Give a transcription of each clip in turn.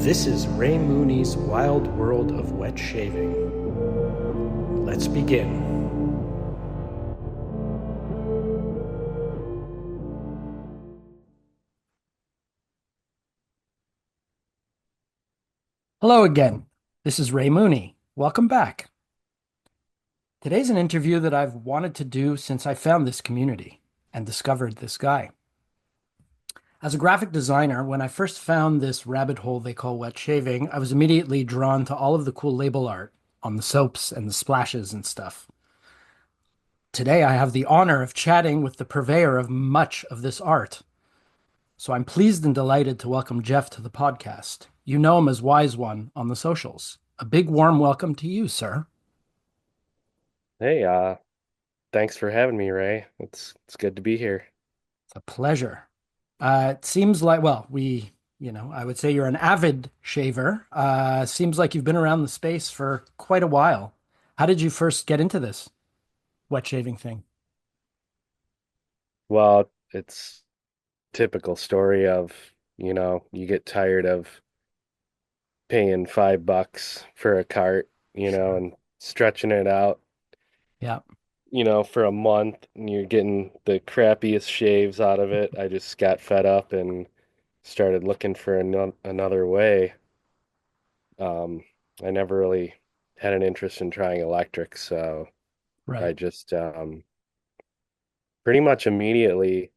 This is Ray Mooney's Wild World of Wet Shaving. Let's begin. Hello again. This is Ray Mooney. Welcome back. Today's an interview that I've wanted to do since I found this community and discovered this guy. As a graphic designer, when I first found this rabbit hole they call wet shaving, I was immediately drawn to all of the cool label art on the soaps and the splashes and stuff. Today, I have the honor of chatting with the purveyor of much of this art. So I'm pleased and delighted to welcome Jeff to the podcast. You know him as Wyze0ne on the socials. A big warm welcome to you, sir. Hey, thanks for having me, Ray. It's good to be here. It's a pleasure. It seems like, well, I would say you're an avid shaver. Seems like you've been around the space for quite a while. How did you first get into this wet shaving thing? Well, it's typical story of, you get tired of paying $5 for a cart, Sure. and stretching it out, Yeah, for a month and you're getting the crappiest shaves out of it. I just got fed up and started looking for another way. Um, I never really had an interest in trying electric, so I right. just pretty much immediately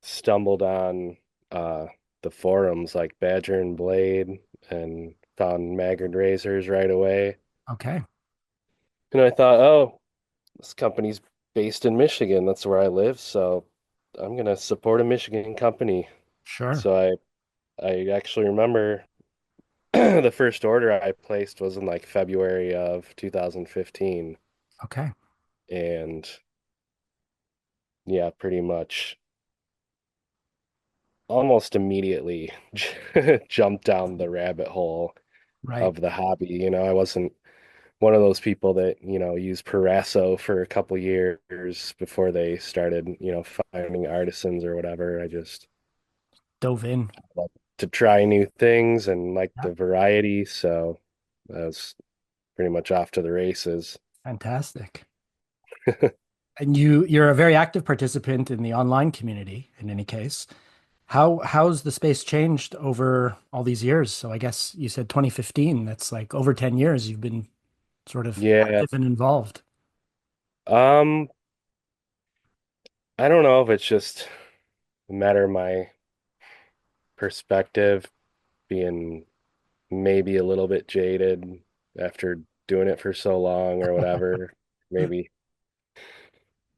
stumbled on uh the forums like Badger and Blade and found Maggard razors right away. Okay. And I thought, oh, this company's based in Michigan. That's where I live, so I'm gonna support a Michigan company. Sure. So I actually remember the first order I placed was in like February of 2015. Okay. And yeah, pretty much almost immediately jumped down the rabbit hole Right. of the hobby. I wasn't one of those people that, used Parasso for a couple years before they started, finding artisans or whatever. I just Dove in. like to try new things and like Yeah. the variety. So I was pretty much off to the races. Fantastic. And you're a very active participant in the online community in any case. How's the space changed over all these years? So I guess you said 2015. That's like over 10 years you've been sort of Yeah. active and involved. Um, I don't know if it's just a matter of my perspective being maybe a little bit jaded after doing it for so long or whatever. Maybe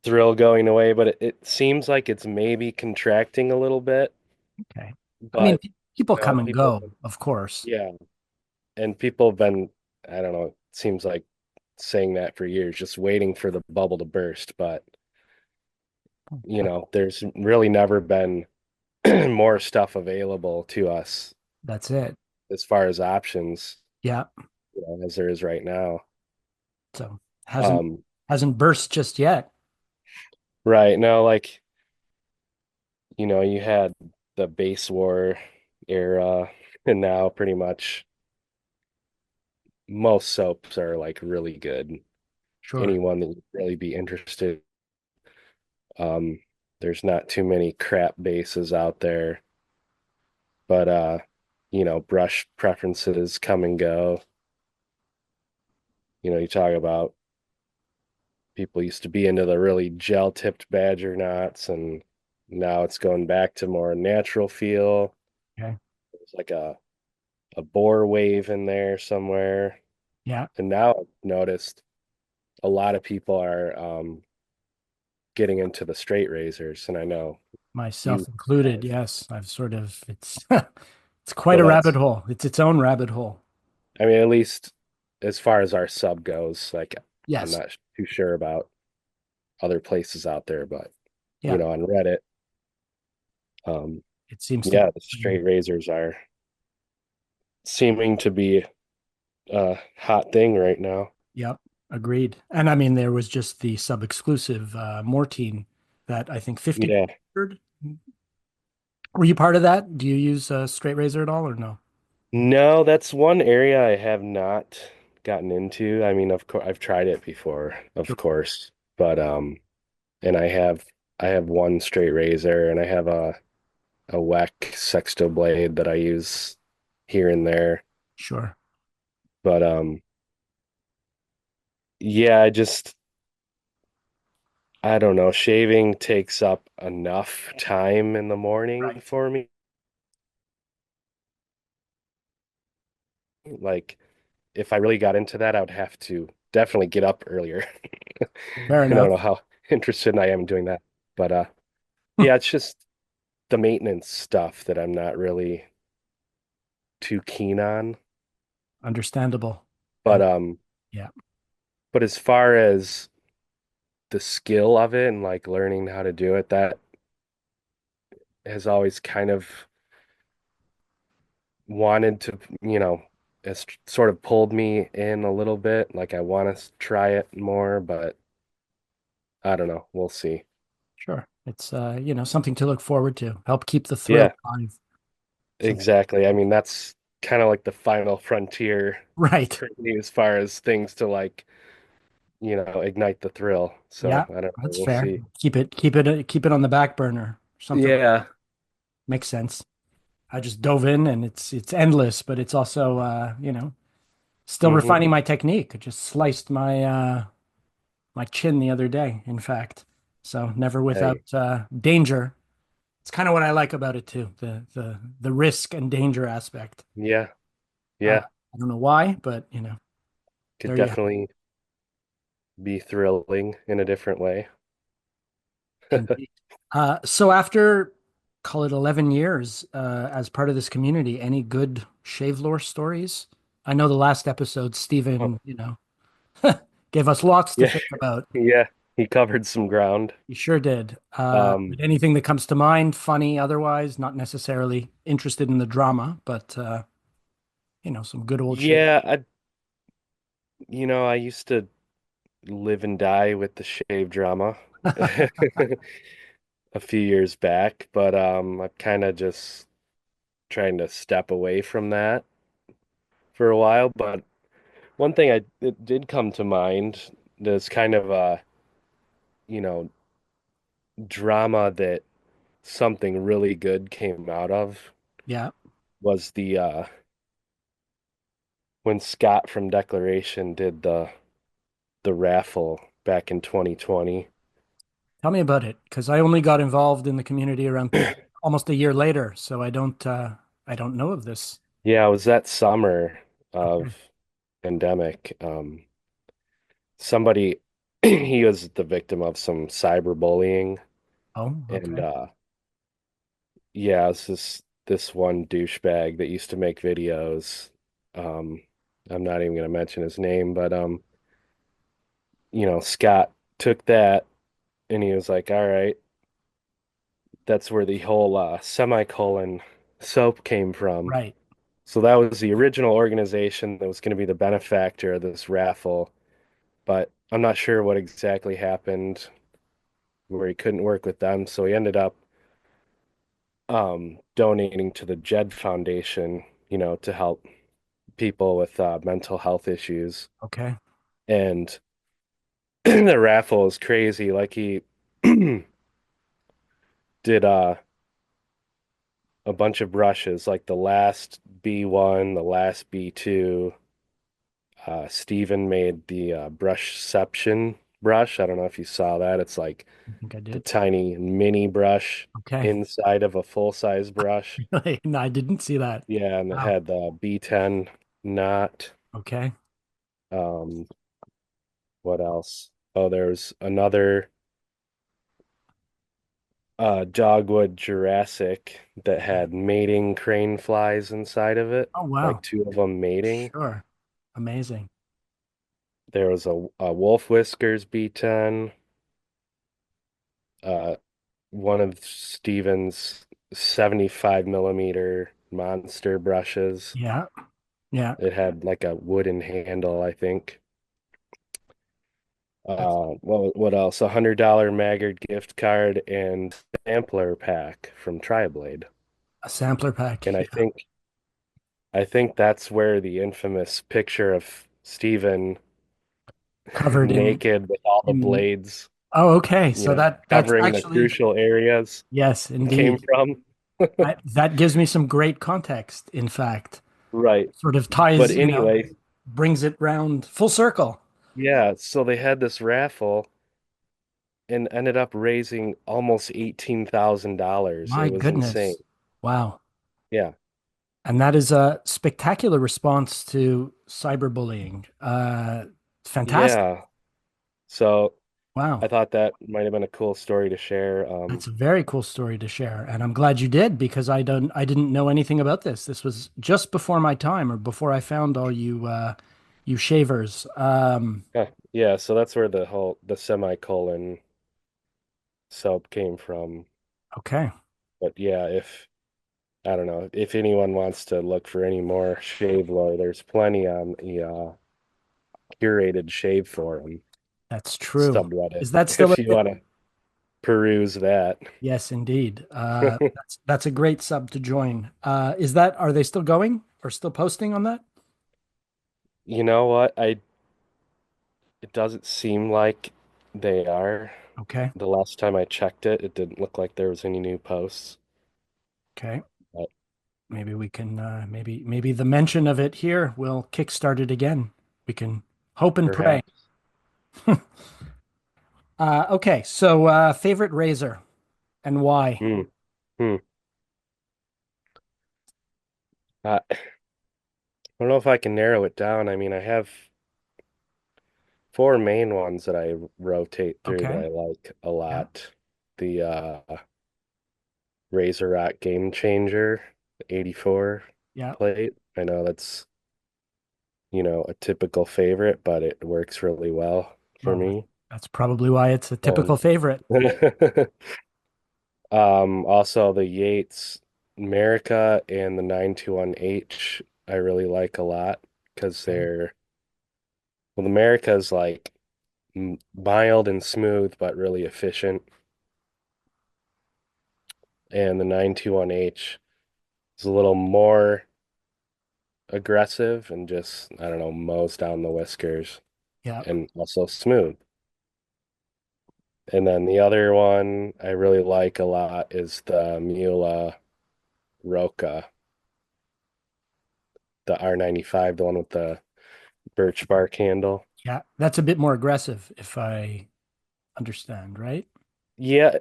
thrill going away, but it seems like it's maybe contracting a little bit. Okay. I mean, But people come and people, go, of course. yeah, and people have been, I don't know, it seems like saying that for years, just waiting for the bubble to burst. But there's really never been more stuff available to us That's it. as far as options, Yeah. as there is right now. So hasn't Um, hasn't burst just yet. right now, like, you had the base war era, and now pretty much most soaps are like really good. Sure. Anyone that would really be interested. Um, there's not too many crap bases out there, but brush preferences come and go. You talk about people used to be into the really gel tipped badger knots, and now it's going back to more natural feel. Okay. There's like a boar wave in there somewhere. Yeah. And now I've noticed a lot of people are getting into the straight razors, and I know you Myself included. have. Yes. I've sort of it's it's quite So a rabbit that's, hole. It's its own rabbit hole. I mean, at least as far as our sub goes, like I'm Yes. not too sure about other places out there, but Yeah. on Reddit, um, It seems to be. yeah, the straight razors are seeming to be a hot thing right now. Yep, agreed. And I mean, there was just the sub-exclusive Mortine that I think 50 Yeah. featured. Were you part of that? Do you use straight razor at all or no? No, that's one area I have not gotten into. I mean, of course, I've tried it before, of Sure. course, but and I have one straight razor, and I have a WEC sexto blade that I use here and there. Sure. But yeah, I don't know. Shaving takes up enough time in the morning Right. for me. Like, if I really got into that, I would have to definitely get up earlier. Fair And I don't enough. know how interested I am in doing that. But yeah, it's just the maintenance stuff that I'm not really too keen on. Understandable. But And um, yeah, but as far as the skill of it and like learning how to do it, that has always kind of wanted to, it's sort of pulled me in a little bit. Like I want to try it more, but I don't know. We'll see. sure. It's something to look forward to. Help keep the thrill Yeah, alive. So exactly. I mean, that's kind of like the final frontier right. for me as far as things to like, ignite the thrill. So Yeah, I don't know. that's We'll fair. see. Keep it on the back burner. Something like Yeah. makes sense. I just dove in and it's endless, but it's also still Hmm. refining my technique. I just sliced my chin the other day, in fact. So never without Hey. danger. It's kind of what I like about it too, the risk and danger aspect. Yeah. Uh, Yeah. I don't know why, but Could there you have definitely be thrilling in a different way. it. Indeed. So after call it 11 years as part of this community, any good shave lore stories? I know the last episode, Stephen, gave us lots to Yeah. think about. Yeah. He covered some ground. He sure did. But Um, anything that comes to mind, funny, otherwise, not necessarily interested in the drama, but some good old shave. yeah, I used to live and die with the shave drama a few years back, but I'm kind of just trying to step away from that for a while. But one thing it did come to mind, there's kind of a, you know, drama that something really good came out of Yeah. was the when Scott from Declaration did the raffle back in 2020. Tell me about it, because I only got involved in the community around almost a year later, so I don't know of this. Yeah, it was that summer Okay. of pandemic. Somebody he was the victim of some cyberbullying, Oh, and okay. yeah, it's this one douchebag that used to make videos. Um, I'm not even gonna mention his name, but Scott took that and he was like, all right, that's where the whole semicolon soap came from. Right. So that was the original organization that was going to be the benefactor of this raffle, but I'm not sure what exactly happened where he couldn't work with them. So he ended up donating to the Jed Foundation, to help people with mental health issues. Okay. And the raffle is crazy. Like he did a bunch of brushes, like the last B1, the last B2. Steven made the brushception brush. I don't know if you saw that. It's like I think I the did. tiny mini brush Okay. inside of a full-size brush. Really? No, I didn't see that. Yeah, and it Wow. had the B10 knot. Okay. Um, what else? Oh, there's another dogwood Jurassic that Okay. had mating crane flies inside of it, Oh, like wow. two of them mating. Sure. Amazing. There was a wolf whiskers B10, uh, one of Steven's 75 millimeter monster brushes. Yeah. Yeah. It had like a wooden handle, I think. That's What else? $100 Maggard gift card and sampler pack from Triblade. a sampler pack. And I Yeah. think I think that's where the infamous picture of Steven Covered naked with all the in blades, Oh, okay. you So know, that's covering the actually crucial areas yes, came indeed. from. That gives me some great context, in fact. Right. Sort of But ties, anyway, brings it round full circle. yeah, so they had this raffle and ended up raising almost $18,000. My It was goodness. insane. Wow. Yeah. And that is a spectacular response to cyberbullying. Fantastic. Yeah. So I Wow. thought that might have been a cool story to share. That's a very cool story to share. And I'm glad you did because I didn't know anything about this. This was just before my time or before I found all you shavers. Yeah, so that's where the semicolon sub came from. Okay. But yeah, if I don't know, if anyone wants to look for any more shave lore, there's plenty on the curated shave forum That's true. subreddit Is that still if a you bit? want to peruse that. Yes, indeed. That's a great sub to join. Are they still going or still posting on that? You know what? It doesn't seem like they are. Okay. The last time I checked it, it didn't look like there was any new posts. Okay. But Maybe we can maybe the mention of it here will kickstart it again. We can hope and pray. perhaps. Okay, so favorite razor and why? Hmm. Hmm. I don't know if I can narrow it down. I mean, I have four main ones that I rotate through that Okay. I like a Yeah. lot. The Razor Rock Game Changer, the 84 Yeah. plate. I know that's, a typical favorite, but it works really well for Well, me. that's probably why it's a typical And favorite. also the Yates America and the 921H I really like a lot because Okay. the America is like mild and smooth, but really efficient. And the 921H is a little more aggressive and just, I don't know, mows down the whiskers Yeah. and also smooth. And then the other one I really like a lot is the Mula Roca, the R95, the one with the birch bark handle. Yeah. That's a bit more aggressive if I understand, right? Yeah,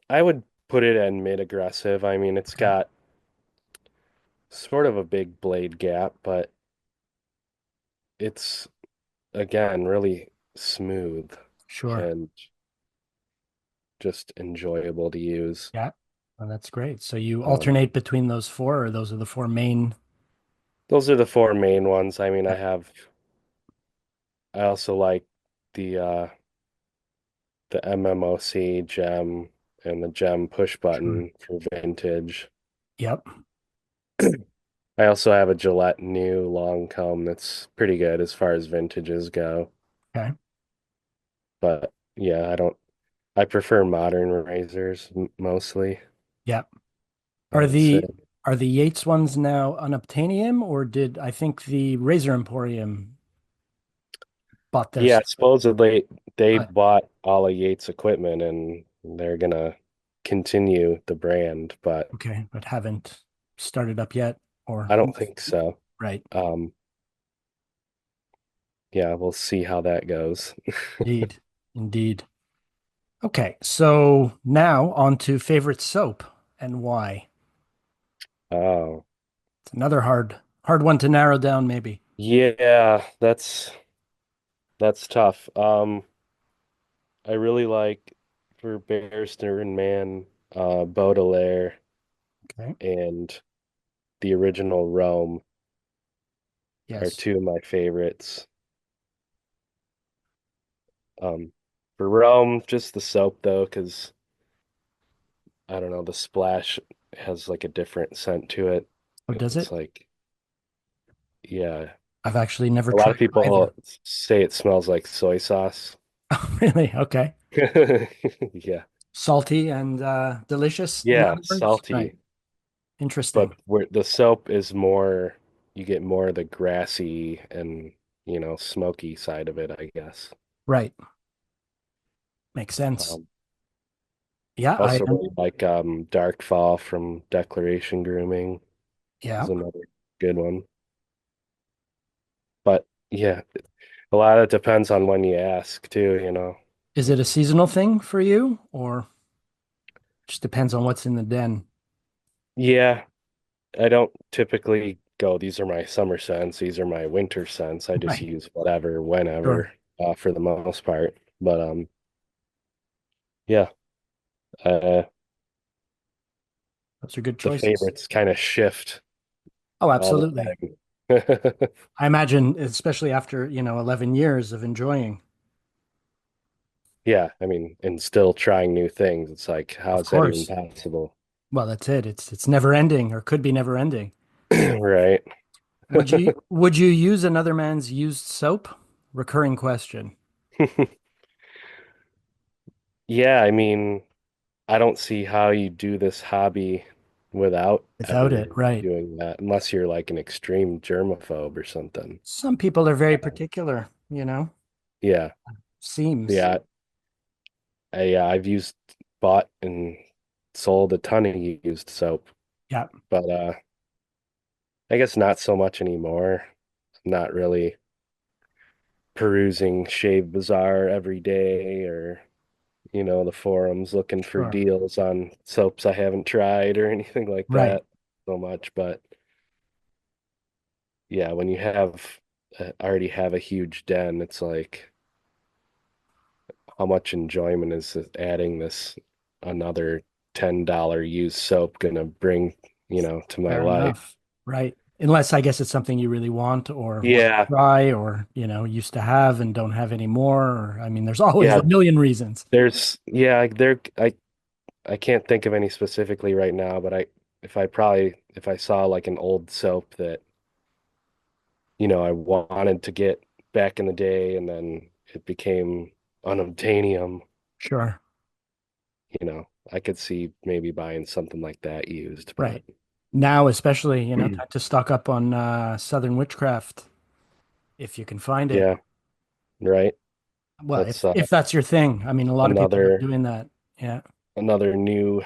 I would put it in mid aggressive. I mean, it's Okay. got sort of a big blade gap, but it's again really smooth Sure. and just enjoyable to use. Yeah. Well, that's great. So you Um, alternate between those four, or those are the four main? those are the four main ones. I mean, Yeah. I also like the MMOC gem and the gem push Sure. button for vintage. Yep. I also have a Gillette new long comb that's pretty good as far as vintages go. Okay. But yeah, I prefer modern razors mostly, Yep. I Are would say. the Yates ones now unobtainium, or did I think the Razor Emporium bought their Yeah, stuff? supposedly they But bought all of Yates equipment and they're gonna continue the brand, but okay, but haven't started up yet, or I don't think so. right. Um, yeah, we'll see how that goes. Indeed. Indeed. Okay, so now on to favorite soap and why. Oh, It's another hard one to narrow down, maybe. yeah, that's tough. I really like for Bear and Man, Baudelaire Okay. and the original Rome are Yes. two of my favorites. Um, for Rome, just the soap though, because I don't know, the splash has like a different scent to it. Oh, does It's it? like, yeah, I've actually never a lot of tried either. people say it smells like soy sauce. Oh, really? Okay. Yeah. Salty and delicious, in Yeah, other words. Right. salty. But Interesting. where the soap is more, you get more of the grassy and, smoky side of it, I guess. Right. Makes sense. Um, Yeah, I Also really like Dark Fall from Declaration Grooming yeah. is another good one. But yeah, a lot of it depends on when you ask too. Is it a seasonal thing for you or just depends on what's in the den? Yeah, I don't typically go, these are my summer scents, these are my winter scents. I just Right. use whatever, Sure. whenever, for the most part. But yeah, uh, Those are good the choices. favorites kind of shift Oh, all absolutely. the time. I imagine, especially after, 11 years of enjoying. Yeah, I mean, and still trying new things. It's like, how Of is that even course. possible? Well, that's it. It's never ending or could be never ending. Right. Would you use another man's used soap? Recurring question. Yeah, I mean, I don't see how you do this hobby without Without it, ever right. doing that, unless you're like an extreme germaphobe or something. Some people are very Um, particular, yeah, seems. yeah. I've bought and sold a ton of used soap, Yeah, but I guess not so much anymore. I'm not really perusing Shave Bazaar every day or the forums looking for sure. deals on soaps I haven't tried or anything like Right. that so much. But yeah, when you already have a huge den, it's like how much enjoyment is adding this another $10 used soap gonna bring, to my Fair life? enough. Right. Unless I guess it's something you really want to Yeah, try or, used to have and don't have anymore. Or, I mean, there's always yeah. a million reasons. I can't think of any specifically right now, but if I saw like an old soap that I wanted to get back in the day, and then it became unobtainium. Sure. I could see maybe buying something like that used, but Right. Now, especially, time to stock up on Southern Witchcraft if you can find it. yeah, right. Well, That's if that's your thing. I mean, a lot of people are another doing that. Yeah. another new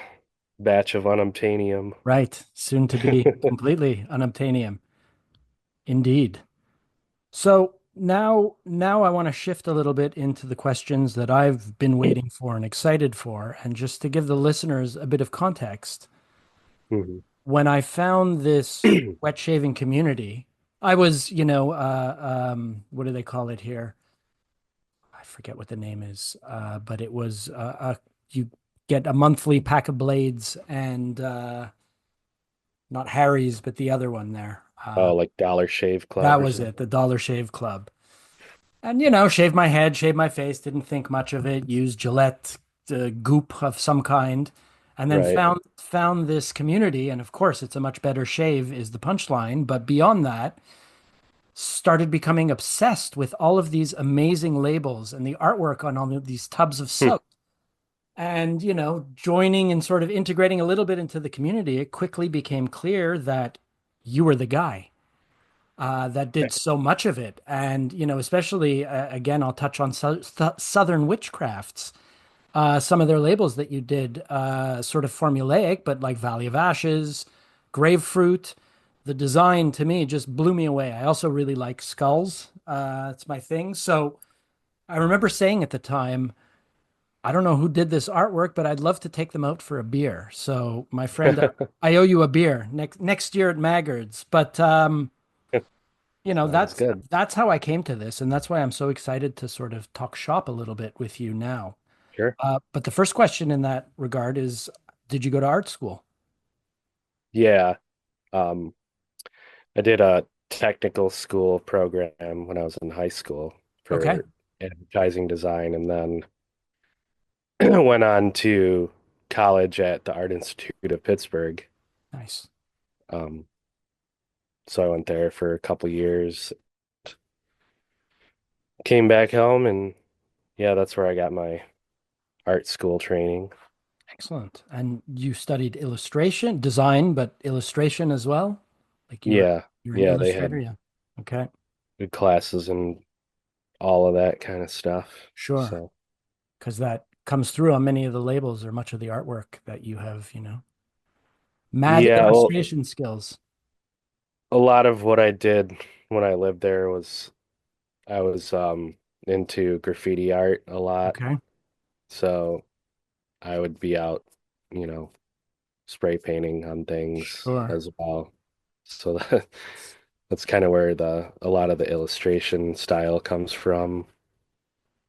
batch of unobtainium. Right. Soon to be completely unobtainium. Indeed. So now I want to shift a little bit into the questions that I've been waiting for and excited for. And just to give the listeners a bit of context, Mhm. when I found this wet shaving community, I was, what do they call it here? I forget what the name is, but it was you get a monthly pack of blades and not Harry's, but the other one there. Oh, like Dollar Shave That Club or was it, something. the Dollar Shave Club. And, shaved my head, shaved my face, didn't think much of it, used Gillette goop of some kind, and then Right. found this community. And of course, it's a much better shave, is the punchline. But beyond that, started becoming obsessed with all of these amazing labels and the artwork on all of these tubs of Hmm. soap. And, joining and sort of integrating a little bit into the community, it quickly became clear that you were the guy that did so much of it. And, especially again, I'll touch on Southern Witchcrafts, some of their labels that you did, sort of formulaic, but like Valley of Ashes, Grapefruit. The design to me just blew me away. I also really like skulls. It's my thing. So I remember saying at the time, I don't know who did this artwork, but I'd love to take them out for a beer. So my friend, I owe you a beer next year at Maggard's. But Sounds good. that's how I came to this, and that's why I'm so excited to sort of talk shop a little bit with you now. Sure. But the first question in that regard is, did you go to art school? Yeah. Um, I did a technical school program when I was in high school Okay, for advertising design, and then went on to college at the Art Institute of Pittsburgh. nice. Um, so I went there for a couple years, came back home, and yeah, that's where I got my art school training. Excellent. And you studied illustration, design, but illustration as well? Like Yeah, you're an yeah, they illustrator, had yeah. Okay. good classes and all of that kind of stuff. Sure. So Because that comes through on many of the labels or much of the artwork that you have, mad yeah, well, illustration skills. a lot of what I did when I lived there was I was into graffiti art a lot. Okay. So I would be out, you know, spray painting on things Sure. as well. So that's kind of where the a lot of the illustration style comes from.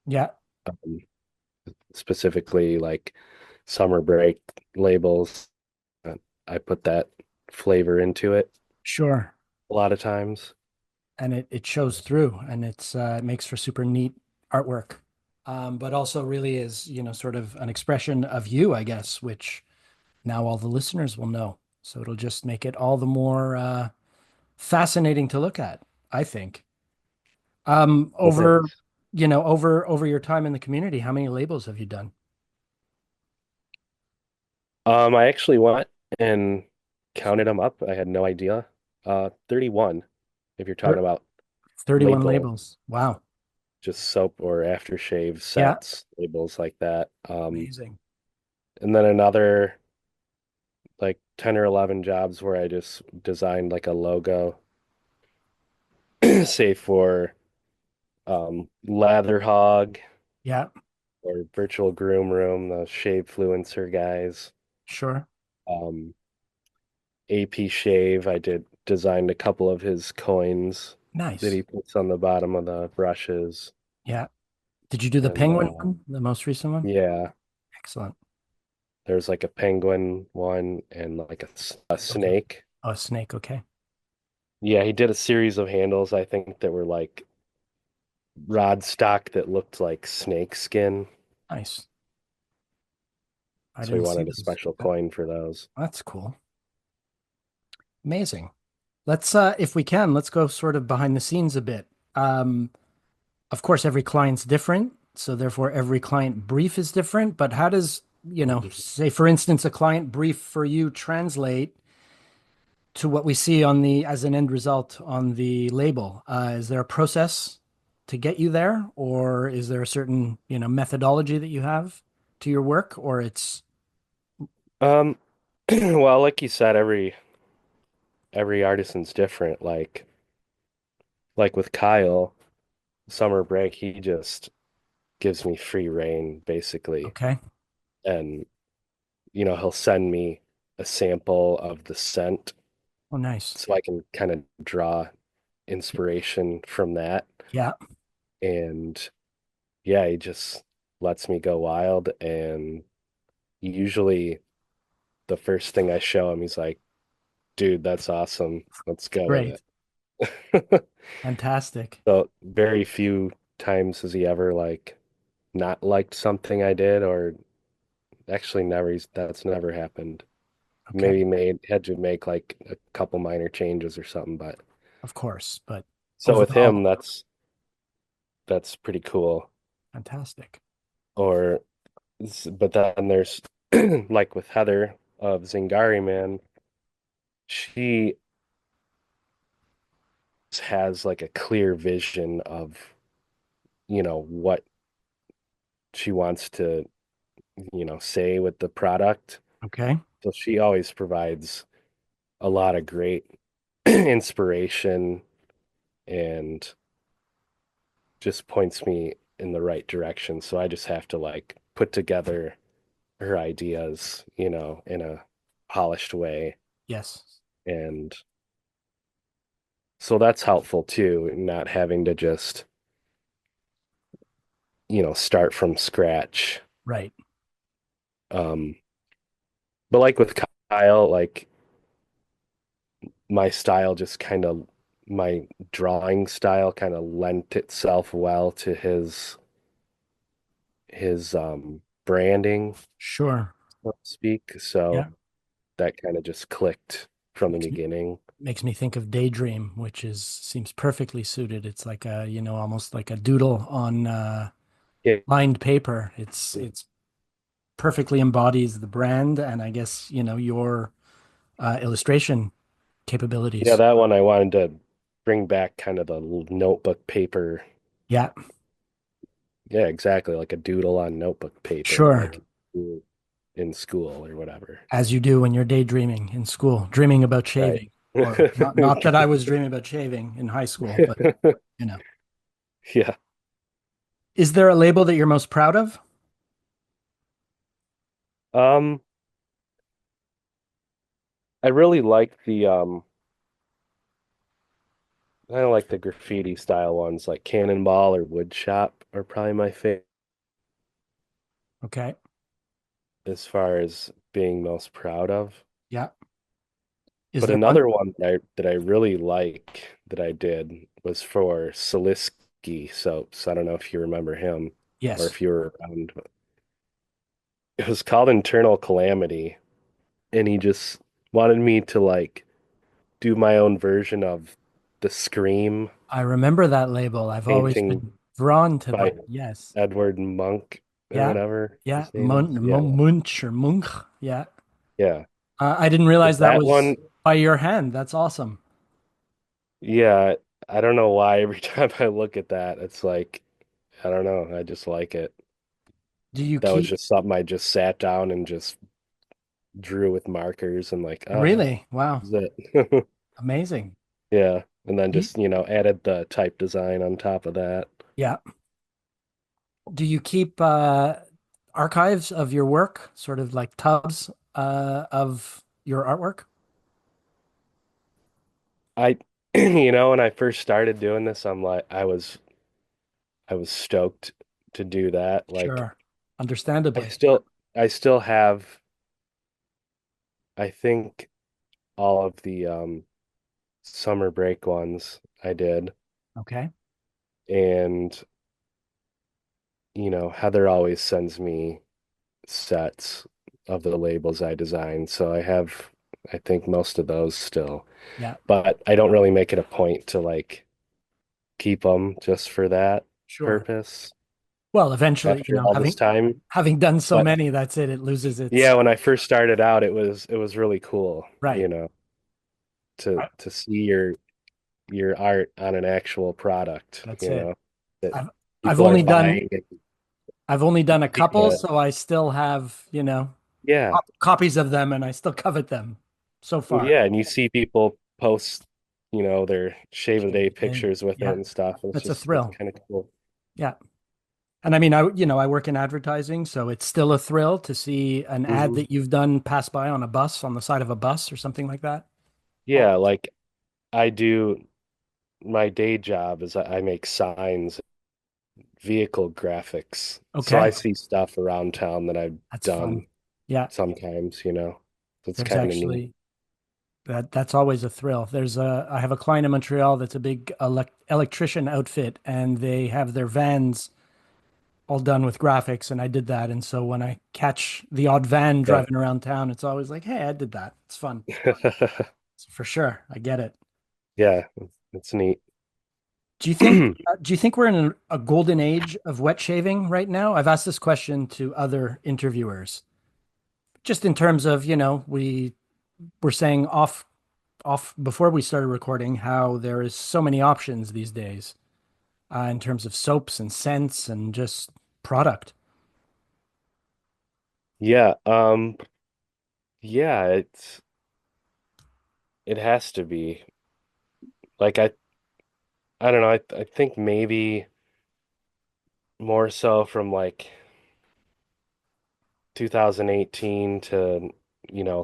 Yeah, Um, Specifically like summer break labels. Uh, I put that flavor into it sure. a lot of times. And it shows through and it makes for super neat artwork. But also really is, sort of an expression of you, I guess, which now all the listeners will know. So it'll just make it all the more fascinating to look at, I think. Well, Over, thanks. over your time in the community, how many labels have you done? I actually went and counted them up. I had no idea. 31, if you're talking Thir- about 31 label, labels. Wow. just soap or aftershave Yeah. sets, labels like that. Amazing. And then another like 10 or 11 jobs where I just designed like a logo, say for Lather Hog Yeah, or Virtual Groom Room, the shave fluencer guys. sure. Um, AP Shave, I did designed a couple of his coins that Nice. he puts on the bottom of the brushes. Yeah. Did you do the And penguin one, the most recent one? yeah, Excellent. there's like a penguin one and like a Okay. snake. Oh, a snake. Okay. Yeah, he did a series of handles, I think, that were like rod stock that looked like snake skin. Nice. I So he didn't see wanted a those. special Okay. coin for those. That's cool. Amazing. Let's, if we can, let's go sort of behind the scenes a bit. Um, of course, every client's different, so therefore every client brief is different. But how does, say for instance, a client brief for you translate to what we see on the as an end result on the label? Is there a process to get you there, or is there a certain, methodology that you have to your work, or it's Um, well, like you said, every artisan's different. Like with Kyle, summer break, he just gives me free reign basically. okay? And he'll send me a sample of the scent Oh, nice. so I can kind of draw inspiration from that. Yeah, And yeah, he just lets me go wild. And usually the first thing I show him, he's like, dude, that's awesome. Let's go great, with it. fantastic. So very few times has he ever like not liked something I did, or actually never. That's never happened. Okay, Maybe made had to make like a couple minor changes or something, but of course, but so with him, overall, that's pretty cool. fantastic. Or but then there's like with Heather of Zingari Man, she has like a clear vision of what she wants to say with the product. Okay, So she always provides a lot of great inspiration and just points me in the right direction. So I just have to like put together her ideas, in a polished way. yes, And so that's helpful too, not having to just, start from scratch. right. Um, but like with Kyle, like my style just kind of my drawing style kind of lent itself well to his branding, Sure. so to speak. So Yeah, that kind of just clicked from the makes me beginning. makes me think of Daydream, which is seems perfectly suited. It's like a, almost like a doodle on Yeah. lined paper. It's perfectly embodies the brand and I guess, your illustration Yeah, capabilities. that one I wanted to bring back kind of the notebook paper. Yeah, Yeah, exactly, like a doodle on notebook paper, sure. like in school or whatever. As you do when you're daydreaming in school, dreaming about Right. shaving. Or not that I was dreaming about shaving in high school, but you know. Yeah. Is there a label that you're most proud of? Um, I really like I like the graffiti style ones, like Cannonball or Wood Shop are probably my favorite Okay. as far as being most proud of. Yeah. Is But there one? another one that I really like that I did was for Saliski soaps. I don't know if you remember him or Yes. if you were around. It was called Internal Calamity, and he just wanted me to like do my own version of the Scream I remember that label. I've always painting been drawn to by that. Yes. Edward Monk or Yeah. whatever Yeah. his name is. Yeah. Munch or Munch. Yeah. Yeah. I didn't realize that That was one, by your hand. That's awesome. yeah, I don't know why every time I look at that, it's like, I don't know, I just like it. Do you That was keep just something I just sat down and just drew with markers and like, really? Wow. this is it. Amazing. Yeah. And then Do you- just, added the type design on top of that. Yeah. Do you keep archives of your work, sort of like tubs of your artwork? I, when I first started doing this, I was stoked to do that. Like, Sure. I Understandably. still, I still have, I think all of the, summer break ones I did. Okay. And, Heather always sends me sets of the labels I designed. So I have, I think, most of those still. Yeah. But I don't really make it a point to like keep them just for that Sure. purpose Well, eventually, after all this time. having done so But many, that's it. It loses its yeah, when I first started out, it was really cool, right. to see your art on an actual product, That's it. that I've I've people are only done buying it. I've only done a couple, Yeah, so I still have, yeah, copies of them and I still covet them so far. yeah, and you see people post, their shave of the Shave day the day. pictures with it Yeah, and stuff. And that's a it's thrill. kind of cool. Yeah. And I mean, I work in advertising, so it's still a thrill to see an ad Hmm. that you've done pass by on a bus, on the side of a bus or something like that. Oh, Yeah, like I do my day job is I make signs, vehicle graphics. So I okay. see stuff around town that I've That's fun. done Yeah. sometimes. It's There's kind of neat. actually that's always a thrill. I have a client in Montreal that's a big electrician outfit and they have their vans all done with graphics and I did that. And so when I catch the odd van Yeah. driving around town, it's always like, hey, I did that. It's fun. So for sure. I get it. Yeah, it's neat. Do you think we're in a golden age of wet shaving right now? I've asked this question to other interviewers. Just in terms of, we were saying off before we started recording how there is so many options these days in terms of soaps and scents and just product. Yeah, yeah, it has to be. Like I don't know, I think maybe more so from like 2018 to,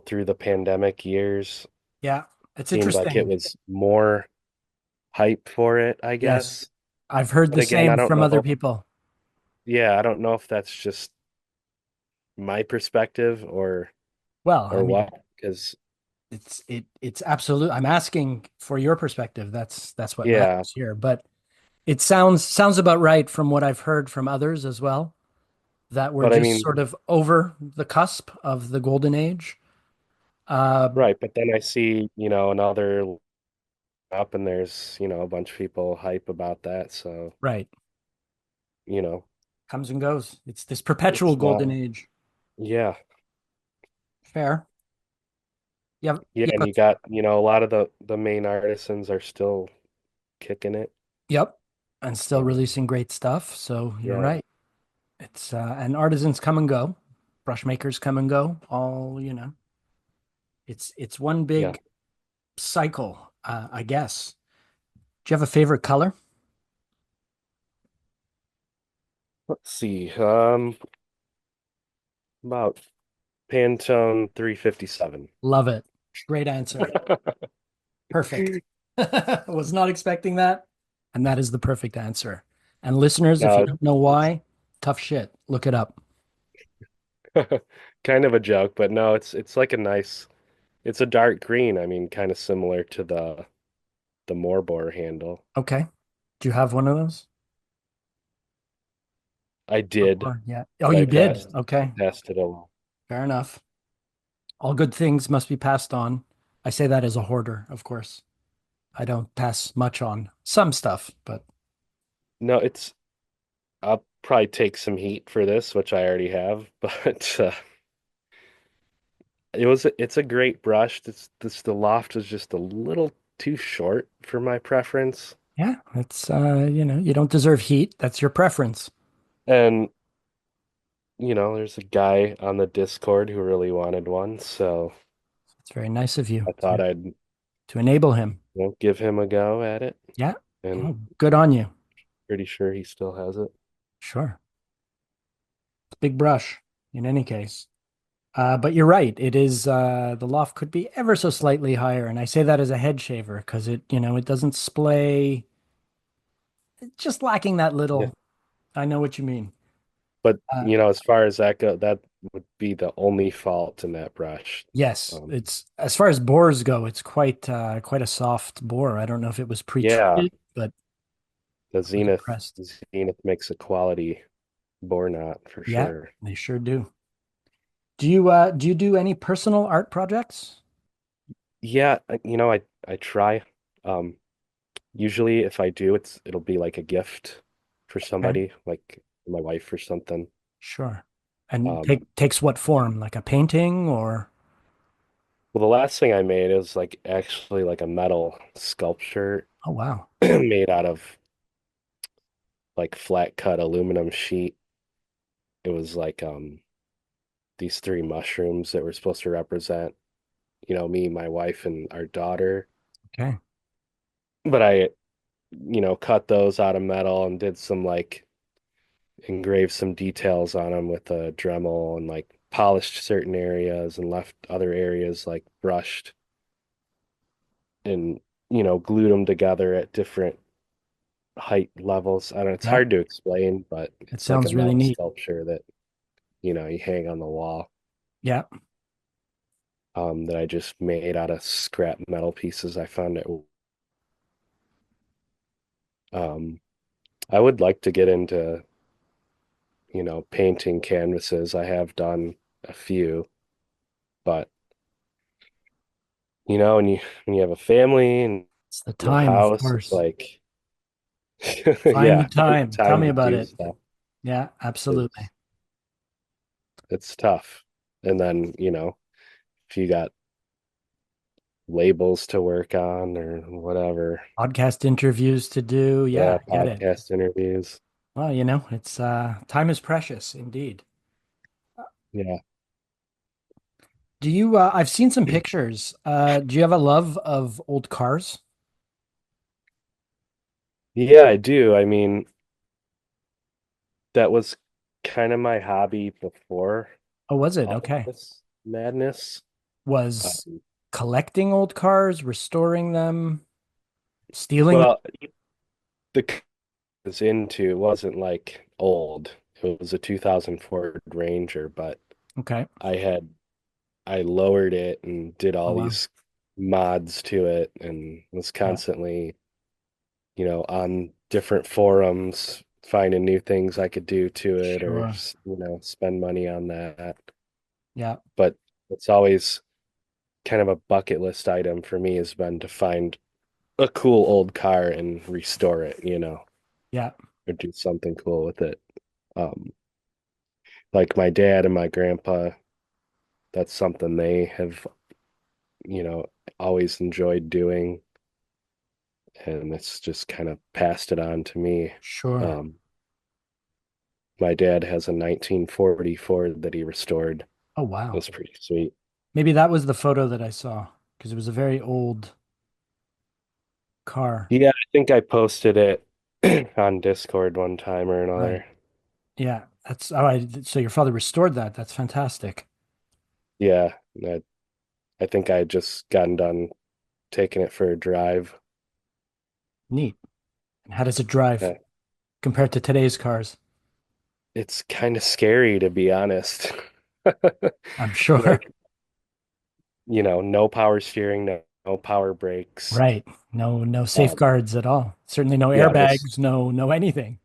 through the pandemic years, Yeah, it's seemed like it interesting. was more hype for it, I Yes, guess. I've heard But the again, I same don't from other know. people. Yeah, I don't know if that's just my perspective Well, I or mean, what, because it's absolute. I'm asking for your perspective. That's what yeah, matters here. But it sounds about right from what I've heard from others as well, that we're but I just mean, sort of over the cusp of the golden age. Uh, right, but then I see, another up and there's, a bunch of people hype about that, so, right. you know, Comes and goes. It's this perpetual it's golden not age. Yeah. Fair. Yeah, You and have you got, a lot of the main artisans are still kicking it. yep. And still Um, releasing great stuff. So you're yeah, right. It's and artisans come and go. Brush makers come and go. All, it's one yeah. big cycle, I guess. Do you have a favorite color? Let's see. About Pantone 357. Love it. Great answer. Perfect. Was not expecting that. And that is the perfect answer. And listeners, if you No, don't know it's why, tough shit. Look it up. kind of a joke, but no, it's like a nice, it's a dark green. I mean, kind of similar to the Morbore handle. Okay. Do you have one of those? I did, Or yeah. Oh, but you did. Okay. I passed it along. Fair enough. All good things must be passed on. I say that as a hoarder, of course. I don't pass much on some stuff, but No, I'll probably take some heat for this, which I already have, but it's a great brush. The loft is just a little too short for my preference. yeah, it's you don't deserve heat. That's your preference. And there's a guy on the Discord who really wanted one, so It's very nice of you I thought I'd, to enable him. give him a go at it, Yeah. and Oh, good on you. pretty sure he still has it. Sure. Big brush in any case. But you're right. It is the loft could be ever so slightly higher, and I say that as a head shaver because it doesn't splay. It's just lacking that Yeah. little. I know what you mean. But Uh, as far as that go, that would be the only fault in that brush. yes, Um, it's as far as bores go, it's quite a soft bore. I don't know if it was yeah, pre-treated, but the I was Zenith impressed. Zenith makes a quality bore knot for Yeah, sure. they sure do. Do you do any personal art projects? Yeah, I try. Um, Usually if I do, it'll be like a gift for Okay, somebody, like my wife or something. sure. And Um, takes what form? Like a painting or? well, the last thing I made is like actually like a metal sculpture Oh wow. made out of like flat cut aluminum sheet. It was like these three mushrooms that were supposed to represent, me, my wife, and our daughter. Okay. But I, cut those out of metal and did some like engraved some details on them with a Dremel and like polished certain areas and left other areas like brushed and glued them together at different height levels. I don't know, it's Yeah, hard to explain, but it it's like a sounds really metal neat. sculpture that you hang on the wall, Yeah. that I just made out of scrap metal pieces I found at um I would like to get into painting canvases. I have done a few, but when you have a family It's the and a time, of house, it's course. like Find the yeah, time. Tell time me to about do it. stuff. Yeah, absolutely. It's it's tough. And then, if you got labels to work on or whatever, Podcast interviews to do. Yeah, yeah, I get it. podcast interviews. Well, it's time is precious indeed. Yeah. I've seen some pictures. Do you have a love of old cars? Yeah, I do. I mean, that was kind of my hobby before Oh, was it? all of Okay. this madness. Was Um, collecting old cars, restoring them, stealing them? well, the car I was into wasn't like old. It was a 2000 Ford Ranger, but Okay. I had I lowered it and did Oh, all wow. these mods to it and was Yeah, constantly, on different forums finding new things I could do to it or, sure. spend money on that. Yeah, But it's always kind of a bucket list item for me has been to find a cool old car and restore it, yeah. or do something cool with it. Um, like my dad and my grandpa, that's something they have, you know, always enjoyed doing, and it's just kind of passed it on to me. Sure. Um, my dad has a 1940 Ford that he restored. Oh, It wow. was pretty sweet. Maybe that was the photo that I saw because it was a very old car. Yeah, I think I posted it on Discord one time or Right. another. Yeah. That's all right. So your father restored that. That's fantastic. Yeah, I think I had just gotten done taking it for a drive. Neat. And how does it drive Yeah, compared to today's cars? it's kind of scary to be honest. I'm sure. Like, no power steering, no power brakes. Right. No Um, safeguards at all. Certainly no yeah, this airbags, no anything.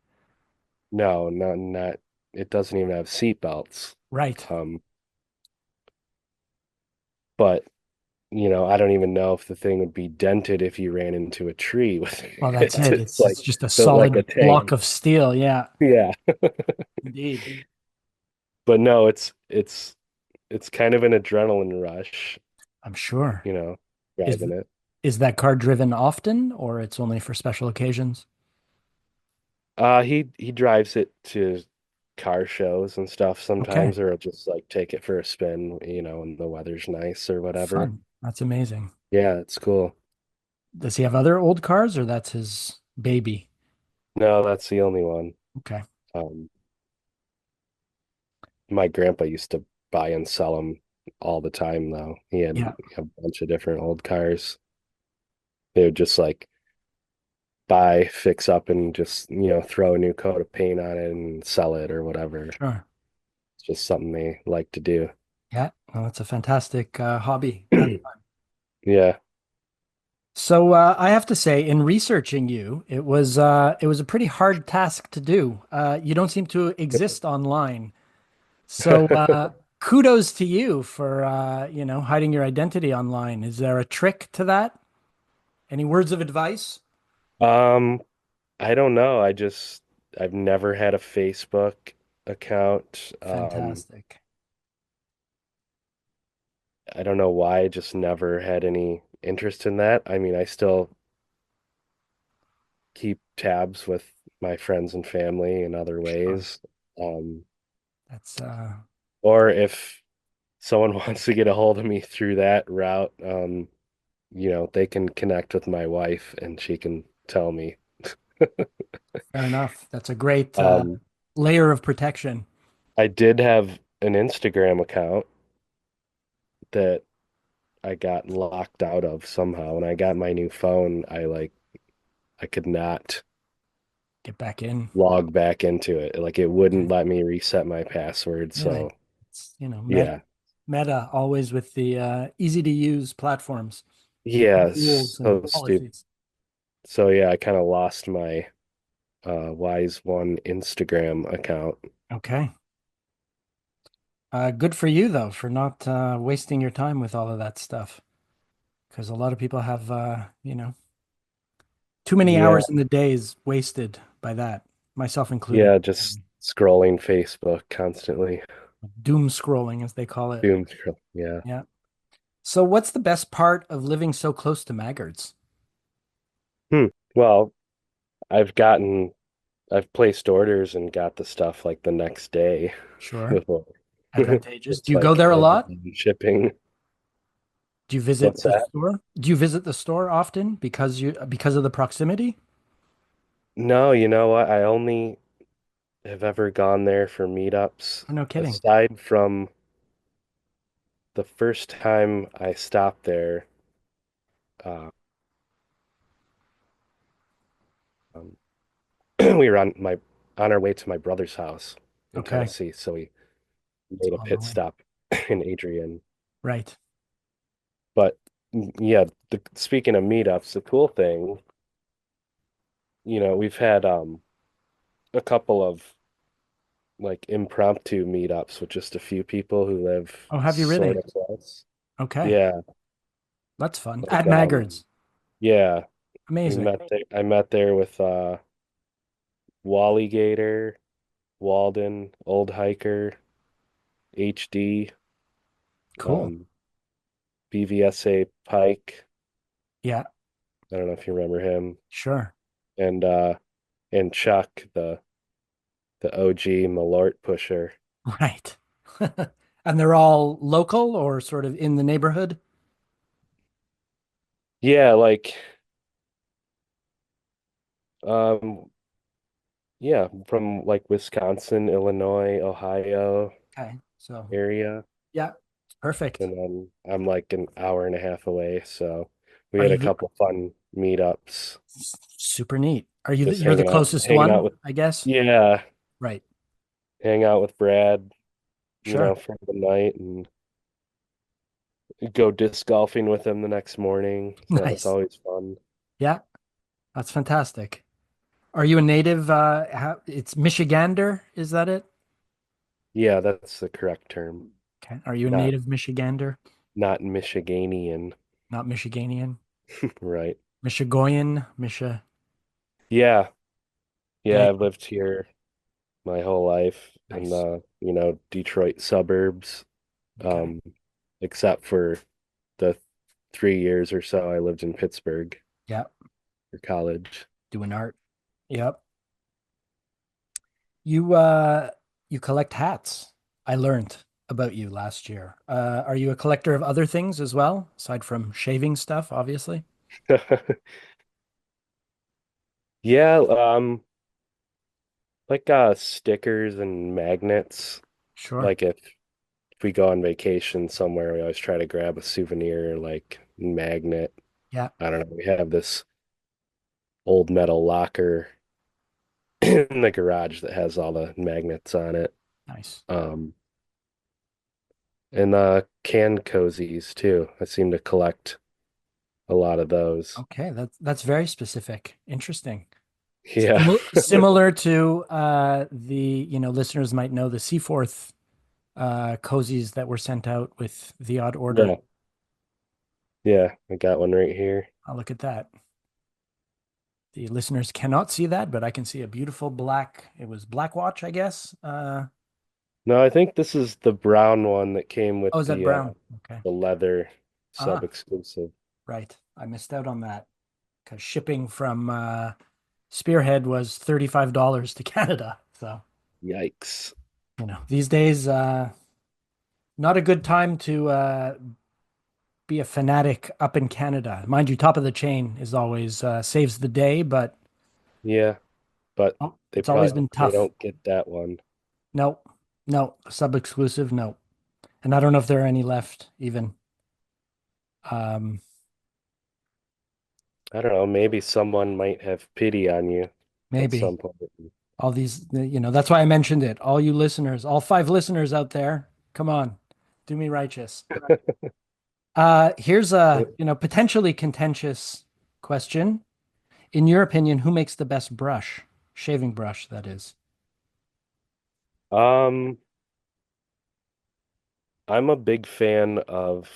no, not it doesn't even have seat belts. Right. Um, but I don't even know if the thing would be dented if you ran into a tree with Well, that's it. it. It's It's like just a built like a solid block tank. of steel. Yeah, Yeah. indeed. But no, it's kind of an adrenaline rush, I'm sure. you know, Is driving it. is that car driven often or it's only for special occasions? He drives it to car shows and stuff Okay. sometimes, or he'll just like take it for a spin, when the weather's nice or whatever. Fun. That's amazing. Yeah, it's cool. Does he have other old cars or that's his baby? No, that's the only one. Okay. Um, my grandpa used to buy and sell them all the time, though. He had Yeah, a bunch of different old cars. They would just like buy, fix up, and just, throw a new coat of paint on it and sell it or whatever. sure. It's just something they like to do. Yeah, well, that's a fantastic hobby. Pastime. Yeah. So I have to say, in researching you, it was a pretty hard task to do. You don't seem to exist online. So kudos to you for hiding your identity online. Is there a trick to that? Any words of advice? Um, I don't know. I've never had a Facebook account. Fantastic. I don't know why. I just never had any interest in that. I mean, I still keep tabs with my friends and family in other Sure. ways. Um, That's or if someone wants to get a hold of me through that route, they can connect with my wife and she can tell me. fair enough. That's a great Um, layer of protection. I did have an Instagram account that I got locked out of somehow. When I got my new phone, I could not Get back in. log back into it. Like it Okay. wouldn't let me reset my password. Really? So It's, yeah. meta always with the easy to use platforms, Yeah, rules it's and so stupid. policies. So yeah, I kind of lost my Wyze0ne Instagram account. Okay. Good for you though, for not wasting your time with all of that stuff. Because a lot of people have, too many Yeah, hours in the day is wasted by that, myself included. yeah, just scrolling Facebook constantly. Doom scrolling, as they call it. Doom scroll. Yeah. Yeah. So, what's the best part of living so close to Maggards? Hmm. Well, I've gotten I've placed orders and got the stuff like the next day Sure. before. Advantageous. Do It's you go like there a lot? Amazon shipping. Do you visit What's the that? store? Do you visit the store often because of the proximity? No, you know what? I only have ever gone there for meetups. Oh, no kidding. Aside from the first time I stopped there, uh, um, we were on our way to my brother's house in Okay. Tennessee, so we It's made a on the pit way. stop in Adrian. Right. But yeah, speaking of meetups, the cool thing, we've had a couple of like impromptu meetups with just a few people who live Oh, have you sort really? of close. Okay. Yeah, That's fun. like At Maggard's. yeah, we Amazing. met there. I met there with Wally Gator, Walden, Old Hiker. HD, Cool. um, BVSA Pike. Yeah, I don't know if you remember him, sure. and uh, and Chuck, the OG Malort pusher. Right. And they're all local or sort of in the neighborhood? Yeah, like um, yeah, from like Wisconsin, Illinois, Ohio Okay. So, area. yeah, it's perfect. And then I'm like an hour and a half away. So we Are had a you couple fun meetups, super neat? Are you just you're the closest hanging out one, with, I guess? yeah, Right. hang out with Brad, Sure. for the night and go disc golfing with him the next morning. So it's Nice. always fun. Yeah, that's fantastic. Are you a native it's Michigander, is that it? Yeah, that's the correct term. Okay. Are you a Not native Michigander? not Michiganian, Not Michiganian? right? Michigoyan, Michi. Yeah, Yeah, yeah, I've lived here my whole life in nice. Detroit suburbs. Okay. Um, except for the 3 years or so I lived in Pittsburgh Yeah, for college. doing art. Yep. You collect hats. I learned about you last year. Are you a collector of other things as well, aside from shaving stuff, obviously? Yeah, like stickers and magnets. Sure. Like if we go on vacation somewhere, we always try to grab a souvenir like magnet. Yeah, I don't know. We have this old metal locker in the garage that has all the magnets on it. nice. Um, and can cozies too. I seem to collect a lot of those. Okay, that's very specific. Interesting. Yeah. Similar to listeners might know the Seaforth cozies that were sent out with the odd order. Yeah. Yeah. I got one right here. I'll look at that. The listeners cannot see that, but I can see a beautiful black, it was Black Watch, I guess. No, I think this is the brown one that came with Oh, is that brown? Okay. the leather Ah, sub-exclusive. right. I missed out on that because shipping from Spearhead was $35 to Canada. So, Yikes. these days, not a good time to be a fanatic up in Canada. Mind you, top of the chain is always saves the day, but Yeah, but it's always been they tough. don't get that one. No, no, sub exclusive, no. And I don't know if there are any left even. Um, I don't know, maybe someone might have pity on you at maybe some point. all these, that's why I mentioned it. All you listeners, all five listeners out there, come on, do me righteous. Here's a, potentially contentious question. In your opinion, who makes the best brush? Shaving brush, that is. Um, I'm a big fan of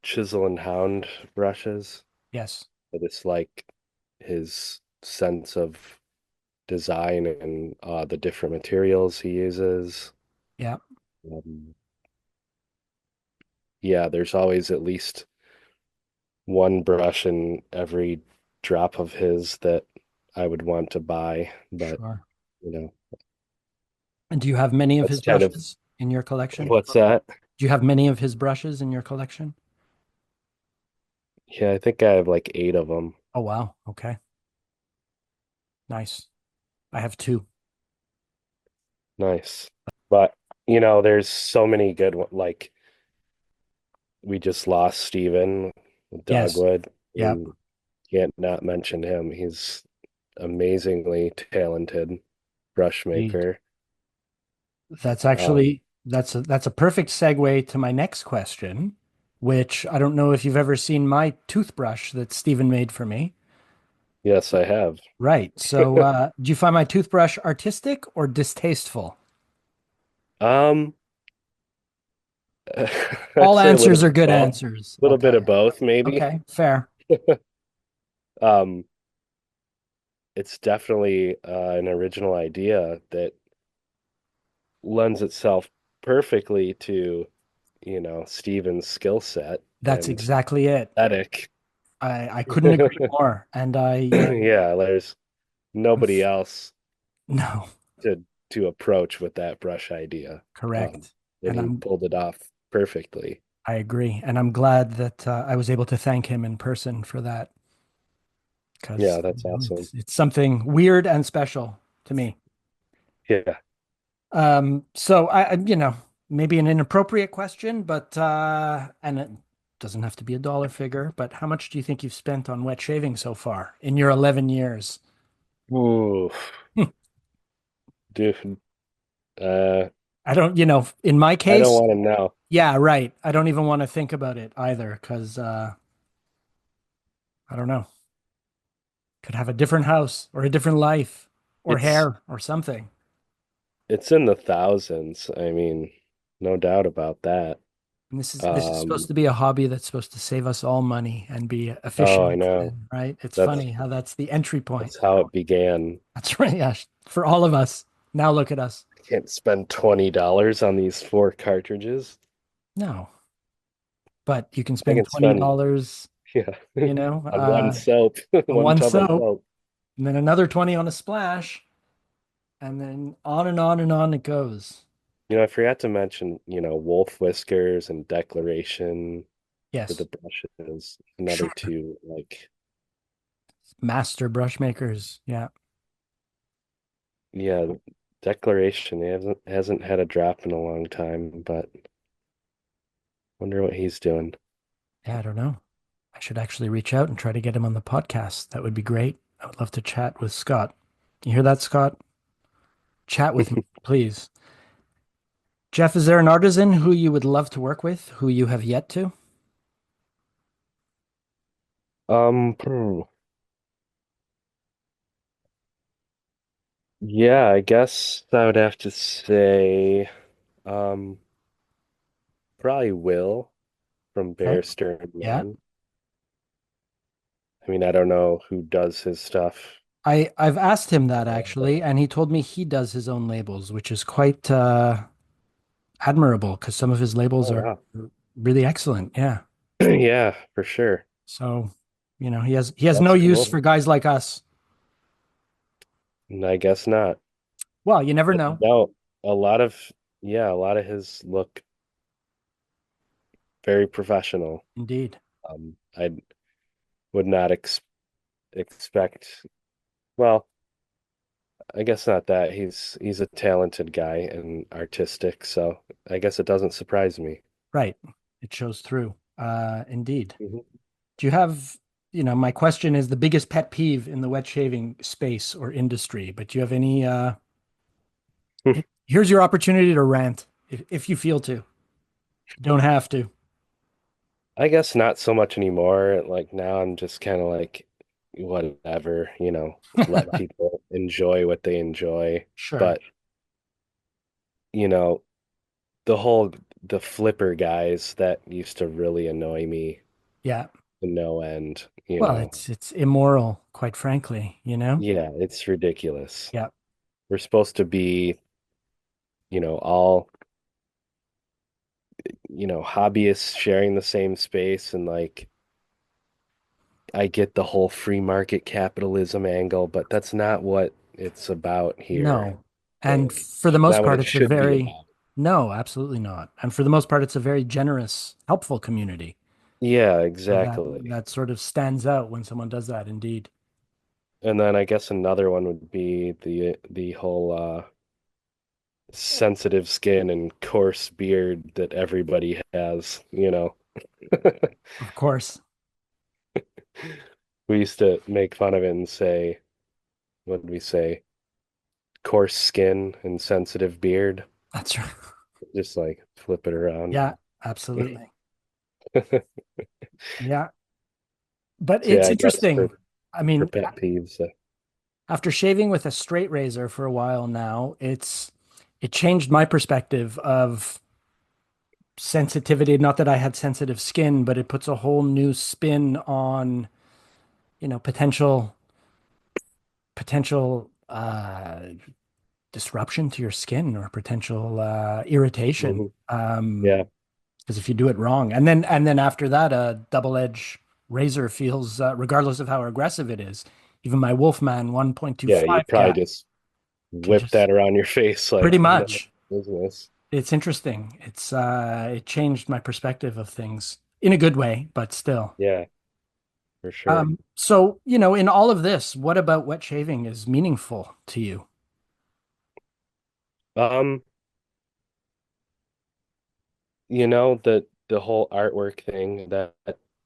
Chisel and Hound brushes. Yes. I just like his sense of design and the different materials he uses. Yeah, Um, yeah, there's always at least one brush in every drop of his that I would want to buy, but sure. you know, And do you have many of that's his kind of brushes in your collection? what's that? Do you have many of his brushes in your collection? Yeah, I think I have like 8 of them. Oh, wow. Okay. Nice. I have two. Nice. But there's so many good ones. Like we just lost Steven with Yes. Dogwood. I Yep. mean, can't not mention him. He's amazingly talented brush Indeed. maker. That's Um, actually that's a perfect segue to my next question, which I don't know if you've ever seen my toothbrush that Stephen made for me. yes, I have. Right. So, do you find my toothbrush artistic or distasteful? Um, I'd All say answers are good answers, I'll little tell bit of you. both, maybe. Okay, fair. Um, it's definitely an original idea that lends itself perfectly to, Steven's skill set That's and exactly it. aesthetic. I couldn't agree more. And Yeah, there's I'm nobody else no, to approach with that brush idea. Um, correct. and And he pulled it off perfectly. I agree. And I'm glad that I was able to thank him in person for that because Yeah, that's awesome. it's something weird and special to me. Yeah. So maybe an inappropriate question, but and it doesn't have to be a dollar figure, but how much do you think you've spent on wet shaving so far in your 11 years? Ooh, dude. Uh, I don't, in my I don't case, want to know. yeah, right. I don't even want to think about it either because I don't know. Could have a different house or a different life or It's hair or something. it's in the thousands. I mean, no doubt about that. And this is supposed Um, to be a hobby that's supposed to save us all money and be oh, I efficient know. and right. It's That's funny how that's the entry point. that's how it began. That's right. Yeah, for all of us. Now look at us. Can't spend $20 on these four cartridges. No, but you can I spend can spend, $20, yeah, you know, on one soap, on one one tub of soap, soap. and then another 20 on a splash, and then on and on and on it goes. I forgot to mention, wolf whiskers and declaration for the Yes, brushes. Another sure. two, like, Master brush makers. Yeah. yeah, declaration. He hasn't had a drop in a long time, but wonder what he's doing. Yeah, I don't know. I should actually reach out and try to get him on the podcast. That would be great. I would love to chat with Scott. You hear that, Scott? Chat with me, please. Jeff, is there an artisan who you would love to work with, who you have yet to? Hmm. Yeah, I guess I would have to say, um, probably Will from Okay. Bear Stearns Yeah. Man. I mean, I don't know who does his stuff. I've asked him that But actually, and he told me he does his own labels, which is quite admirable because some of his labels oh are wow. really excellent. Yeah. Yeah, for sure. So, he has no That's use for cool. guys like us. And I guess not. Well, you never But know. no, a lot of yeah, a lot of his look very professional. Indeed. I would not expect, well, I guess not that. He's a talented guy and artistic, so I guess it doesn't surprise me. Right. It shows through. Indeed. Mhm. Do you have, my question is the biggest pet peeve in the wet shaving space or industry, but do you have any here's your opportunity to rant if you feel to. You don't have to. I guess not so much anymore. Like now I'm just kind of like whatever, let people enjoy what they enjoy. Sure. But, you know, the whole the flipper guys that used to really annoy me Yeah. to no end. Well, it's immoral, quite frankly. Yeah, it's ridiculous. Yeah. We're supposed to be, all, hobbyists sharing the same space and like I get the whole free market capitalism angle, but that's not what it's about here. No. And Really. for the most Not what part, it it's a should be very, about. no, absolutely not. And for the most part, it's a very generous, helpful community. Yeah, So that exactly. that sort of stands out when someone does that, indeed. And then I guess another one would be the whole sensitive skin and coarse beard that everybody has. Of course. We used to make fun of it and say, what did we say? Coarse skin and sensitive beard. That's right. Just like flip it around. Yeah, absolutely. Yeah. But So yeah, it's I guess for interesting. I for mean, pet peeves. after shaving with a straight razor for a while now, it changed my perspective of sensitivity. Not that I had sensitive skin, but it puts a whole new spin on, potential disruption to your skin or potential irritation. Hmm. Yeah. Because if you do it wrong, and then after that, a double-edged razor feels, regardless of how aggressive it is. Even my Wolfman Yeah. You 1.25 probably cat just can whip just that around your face pretty like no much. business. It's interesting. It changed my perspective of things in a good way, but still. Yeah, for sure. So, in all of this, what about wet shaving is meaningful to you? Um, the whole artwork thing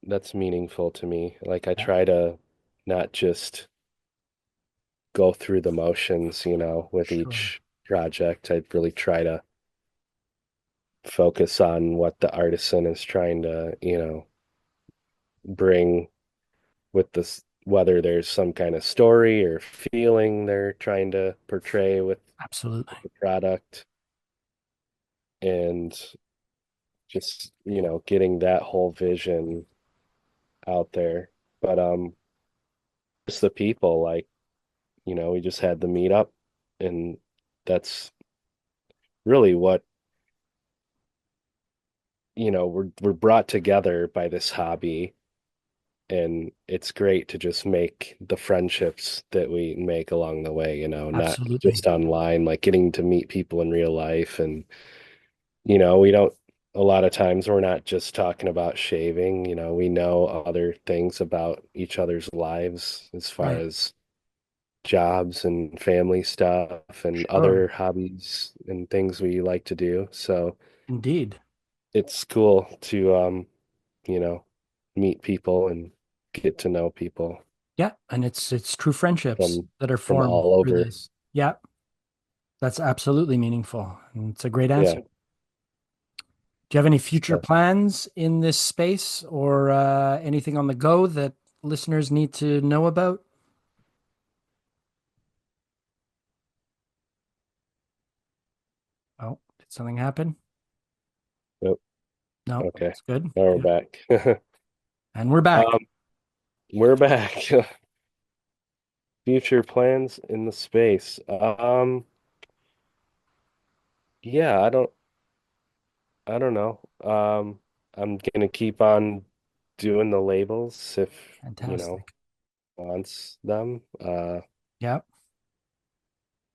that's meaningful to me. Like I Yeah, try to not just go through the motions, with sure. each project. I really try to focus on what the artisan is trying to, bring with this, whether there's some kind of story or feeling they're trying to portray with Absolutely. the product, and just, getting that whole vision out there. But just the people, like, we just had the meetup, and that's really what, we're brought together by this hobby, and it's great to just make the friendships that we make along the way, not Absolutely. just online, like getting to meet people in real life. And we don't, a lot of times we're not just talking about shaving, we know other things about each other's lives as far Right. as jobs and family stuff and Sure. other hobbies and things we like to do. So Indeed. it's cool to you know, meet people and get to know people Yeah, and it's true friendships from that are from formed all through over. this. Yeah, that's absolutely meaningful. And it's a great Yeah. answer. Do you have any future So, plans in this space or anything on the go that listeners need to know about? Oh, did something happen? yep, No, okay. it's good. Now we're Good. back. And we're back. Um, we're back. Future plans in the space. Yeah, I don't know. I'm gonna keep on doing the labels if, Fantastic. wants them. Yeah,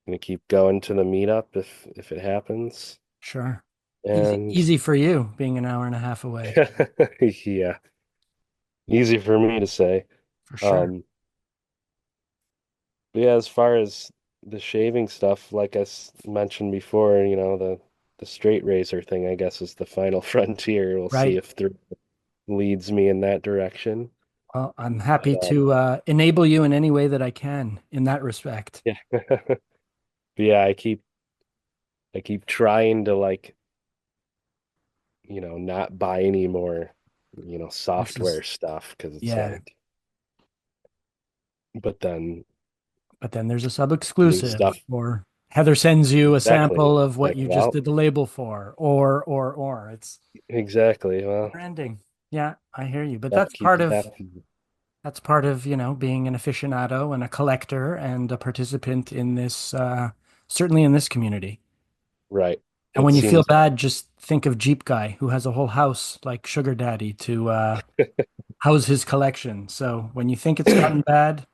Gonna keep going to the meetup if it happens. sure. Easy, And easy for you being an hour and a half away, yeah, easy for me to say. for sure. Um, but yeah, as far as the shaving stuff, like mentioned before, the straight razor thing, I guess, is the final frontier. We'll see Right. if it leads me in that direction. Well, I'm happy But to enable you in any way that I can in that respect, yeah, but yeah, I keep trying to, like, not buy any more, This is, software stuff, because it's yeah. like, but then But then there's a sub new exclusive, stuff. or Heather sends you a Exactly. sample of what Like, you just well, did the label for, or. It's exactly. Well, never ending. Yeah, I hear you. But stuff keeps happening. that's part of, being an aficionado and a collector and a participant in this, certainly in this community. Right. And It when you feel seems, bad, just think of Jeep Guy, who has a whole house like Sugar Daddy to house his collection. So when you think it's gotten bad,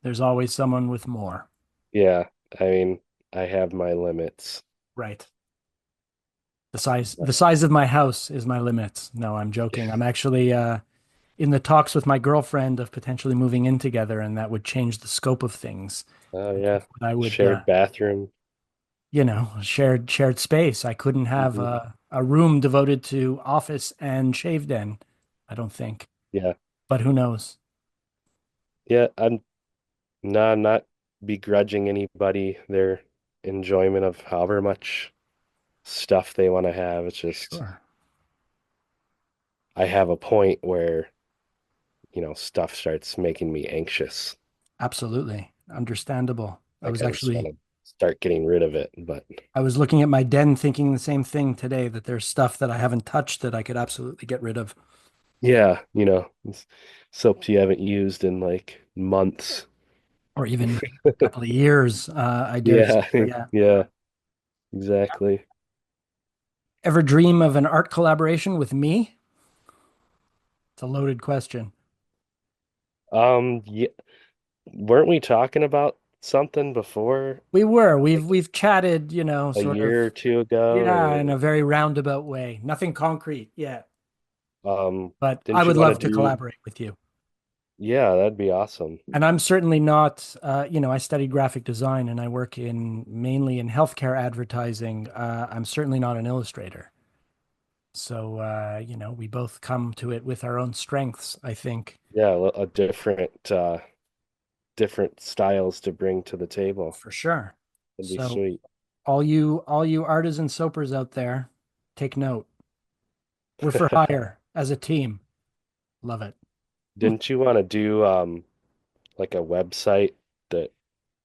there's always someone with more. yeah, I mean, I have my limits. Right. The size of my house is my limit. No, I'm joking. I'm actually in the talks with my girlfriend of potentially moving in together, and that would change the scope of things. Oh, Because yeah. I would, Shared bathroom. shared space. I couldn't have Hmm. a room devoted to office and shave den. I don't think, Yeah. but who knows? Yeah. I'm not begrudging anybody their enjoyment of however much stuff they want to have. It's just, Sure. I have a point where, stuff starts making me anxious. Absolutely. Understandable. Like I just want to start getting rid of it. But I was looking at my den thinking the same thing today, that there's stuff that I haven't touched that I could absolutely get rid of. yeah, soap you haven't used in like months. or even maybe a couple of years, I dare say. Yeah, Yeah. yeah, exactly. Ever dream of an art collaboration with me? It's a loaded question. Yeah, weren't we talking about something before, We were. like We've chatted, a sort of, year or two ago, yeah, in or a very roundabout way. Nothing concrete yet, but I didn't you would want to love to do? collaborate with you. Yeah, that'd be awesome. And I'm certainly not, I studied graphic design and I work in mainly in healthcare advertising. I'm certainly not an illustrator. So, we both come to it with our own strengths, I think, Yeah, a different styles to bring to the table. for sure. That'd be So, sweet. all you artisan soapers out there, take note. We're for hire as a team. Love it. Didn't you want to do like a website that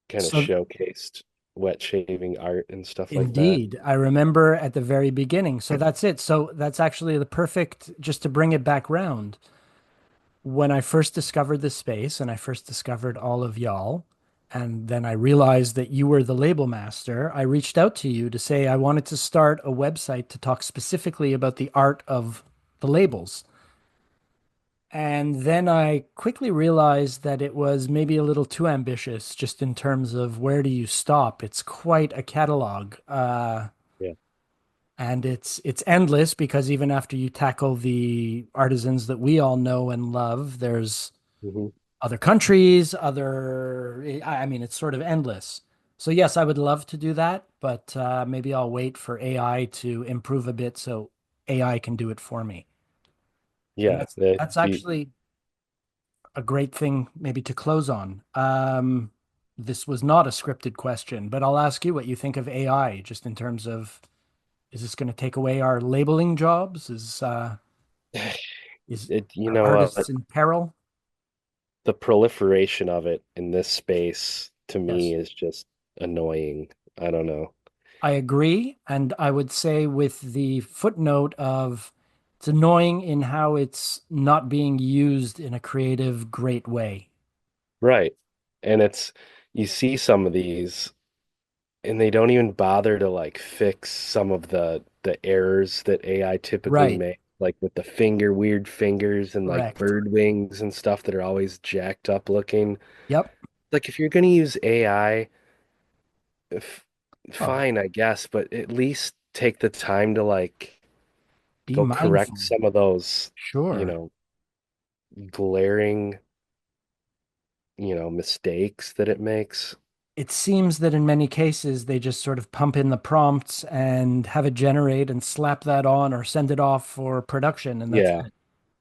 kind of So, showcased wet shaving art and stuff like that? indeed, I remember at the very beginning. So that's it. So that's actually the perfect, just to bring it back round. When I first discovered this space and I first discovered all of y'all, and then I realized that you were the label master, I reached out to you to say I wanted to start a website to talk specifically about the art of the labels. And then I quickly realized that it was maybe a little too ambitious just in terms of where do you stop? It's quite a catalog. Yeah. And it's endless because even after you tackle the artisans that we all know and love, there's Hmm. other countries, I mean, it's sort of endless. So yes, I would love to do that, but maybe I'll wait for AI to improve a bit so AI can do it for me. And Yeah, that'd that's be actually a great thing maybe to close on. This was not a scripted question, but I'll ask you what you think of AI, just in terms of, is this going to take away our labeling jobs? Is it, you are know artists what? in peril? The proliferation of it in this space to me Yes. is just annoying. I don't know. I agree. And I would say, with the footnote of, it's annoying in how it's not being used in a creative, great way. Right. And you see some of these and they don't even bother to like fix some of the errors that AI typically Right. make, like with the weird fingers and like Correct. bird wings and stuff that are always jacked up looking. Yep. Like if you're gonna use AI, f Oh, fine, I guess, but at least take the time to like be go correct mindful. some of those, you Sure. know, glaring, mistakes that it makes. It seems that in many cases they just sort of pump in the prompts and have it generate and slap that on or send it off for production, and that's Yeah, it,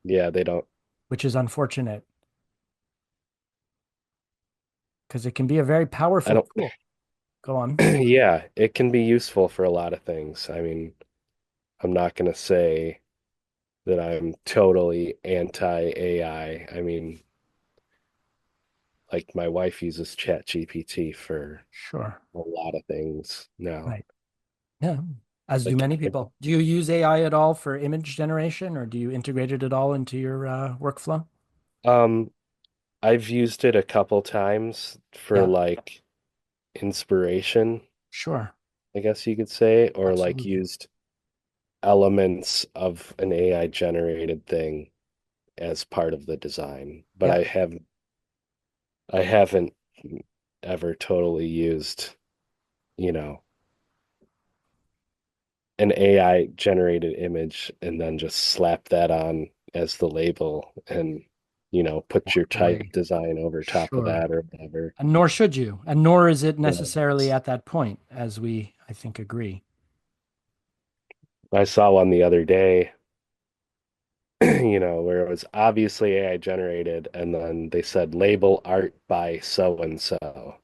yeah, they don't. which is unfortunate because it can be a very I powerful don't. tool. Go on. Yeah, it can be useful for a lot of things. I mean, I'm not gonna say that I'm totally anti-AI. I mean, like my wife uses ChatGPT for Sure. a lot of things now. Right. Yeah. As do Like, many people. Do you use AI at all for image generation, or do you integrate it at all into your workflow? um, I've used it a couple times for Yeah, like inspiration, sure. I guess you could say, or like Absolutely. used elements of an AI generated thing as part of the design. But Yeah. I haven't ever totally used, you know, an AI generated image and then just slap that on as the label and, put your Walk type away. design over top of Sure. that or whatever. And nor should you. And nor is it Yeah. necessarily at that point, as we, I think, agree. I saw one the other day, where it was obviously AI generated and then they said label art by so and so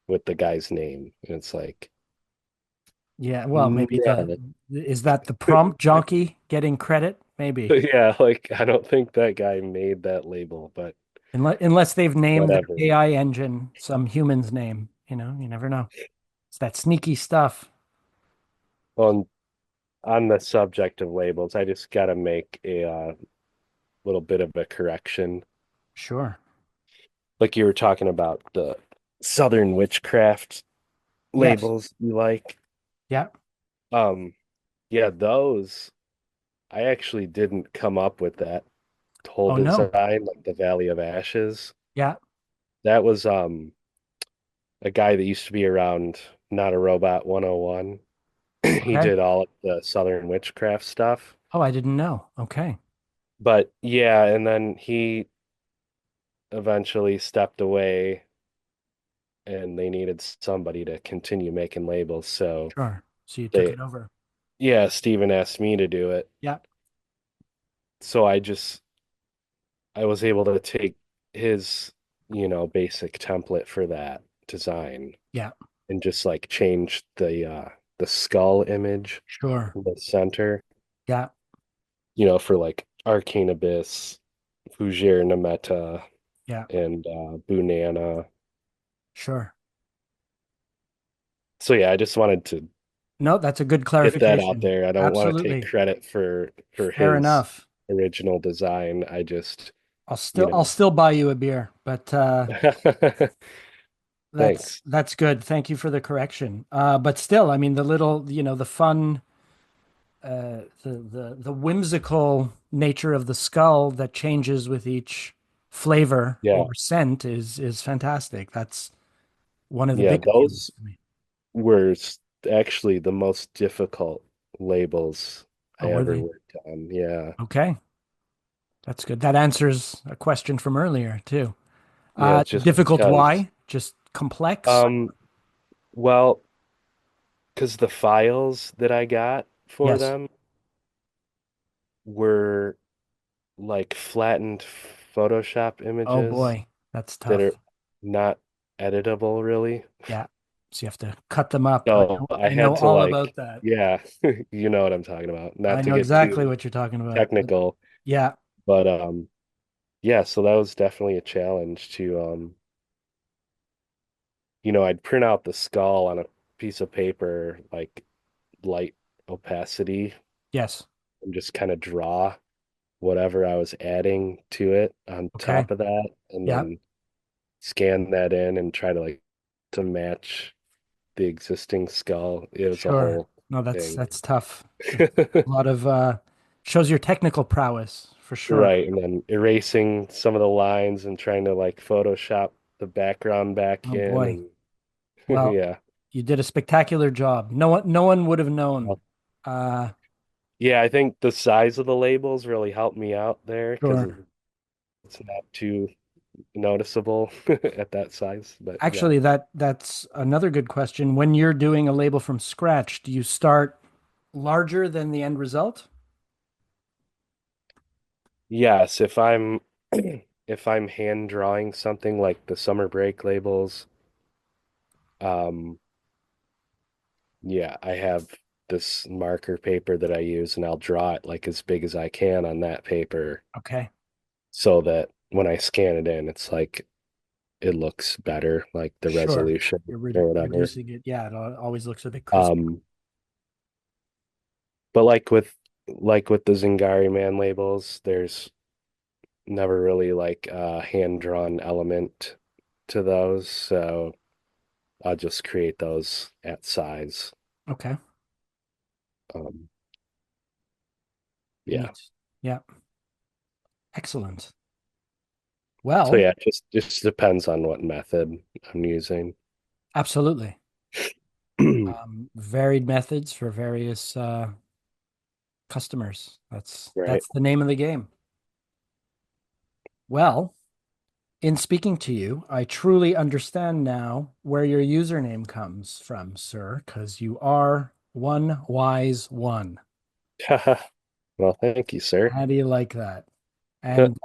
with the guy's name. And it's like, Yeah, well, maybe no. is that the prompt jockey getting credit? Maybe. Yeah, like I don't think that guy made that label, but Unless they've named their whatever. AI engine some human's name, you never know. It's that sneaky stuff. On the subject of labels, I just got to make a little bit of a correction. Sure. like you were talking about the Southern witchcraft Yes. labels you like. Yeah. Um, yeah, those I actually didn't come up with that whole Oh no. design, like the Valley of Ashes. Yeah. That was a guy that used to be around Not a Robot 101. He Okay. did all of the Southern witchcraft stuff. Oh, I didn't know. Okay. But yeah, and then he eventually stepped away and they needed somebody to continue making labels. So Sure. So you took they, it over. yeah, Steven asked me to do it. Yeah. So I was able to take his, basic template for that design Yeah. and just like change the skull image Sure. in the center, Yeah. for like Arcane Abyss, Fougere Nameta, Yeah. and Bunana. Sure. So yeah, I just wanted to No, that's a good get that out clarification. there. I don't want to take Absolutely. credit for Fair his enough. original design. I just, I'll you still I'll know. still buy you a beer, but Thanks. that's good. Thank you for the correction. But still, I mean, the little, the fun, the whimsical nature of the skull that changes with each flavor Yeah. or scent is fantastic. That's one of the Yeah, big appeals those to me. were actually the most difficult labels I Oh, were ever they? worked on. Yeah. Okay, that's good. That answers a question from earlier too. Yeah, just Difficult, because why? Just complex? um well, because the files that I got for Yes. them were like flattened Photoshop Oh images boy, that's that are tough. not editable really. Yeah. So you have to cut them up. So I I know had to all about like, that. yeah, you know what I'm talking about. I Not to know get exactly too what you're talking about. technical, Yeah, but yeah, so that was definitely a challenge to I'd print out the skull on a piece of paper, like light opacity, yes. and just kind of draw whatever I was adding to it on Okay. top of that, and Yeah, then scan that in and try to like to match the existing skull. It was a sure. whole No, thing. that's tough. A lot of shows your technical prowess for sure. Right, and then erasing some of the lines and trying to like Photoshop the background back Oh in boy. and Well, yeah. you did a spectacular job. No one would have known. Well, Uh, yeah, I think the size of the labels really helped me out there because sure. it's not too noticeable at that size. But yeah. Actually, that's another good question. When you're doing a label from scratch, do you start larger than the end result? Yes, if I'm if I'm hand drawing something like the summer break labels, um yeah, I have this marker paper that I use and I'll draw it like as big as I can on that paper Okay. so that when I scan it in, it's like it looks better, like the Sure. resolution You're or whatever. reducing it. Yeah, always looks a bit crisper. Um, but like with the Zingari man labels, there's never really like a hand-drawn element to those, so I'll just create those at size. Okay. Um, yeah. Neat. Yeah. Excellent. So Well, yeah, just depends on what method I'm using. absolutely. Varied methods for various customers. Right. That's the name of the game. Well, in speaking to you, I truly understand now where your username comes from, sir, because you are one wise one. Well, thank you, sir. How do you like that? And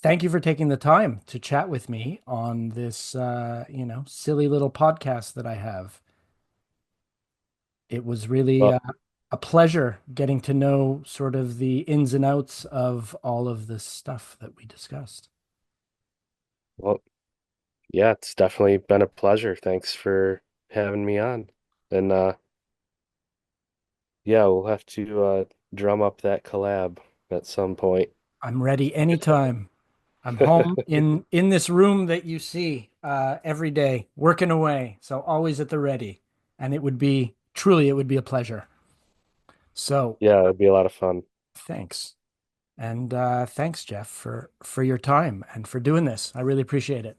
thank you for taking the time to chat with me on this, silly little podcast that I have. It was really Well, a pleasure getting to know sort of the ins and outs of all of this stuff that we discussed. well, yeah, it's definitely been a pleasure. Thanks for having me on. And yeah, we'll have to drum up that collab at some point. I'm ready anytime. I'm home in this room that you see every day, working away. So always at the ready. And it would be truly, it would be a pleasure. So Yeah, it'd be a lot of fun. thanks. And thanks, Jeff, for your time and for doing this. I really appreciate it.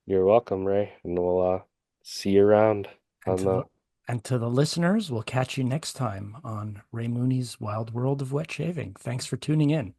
You're welcome, Ray, and we'll see you around And on to the the and to the listeners, we'll catch you next time on Ray Mooney's Wild World of Wet Shaving. Thanks for tuning in.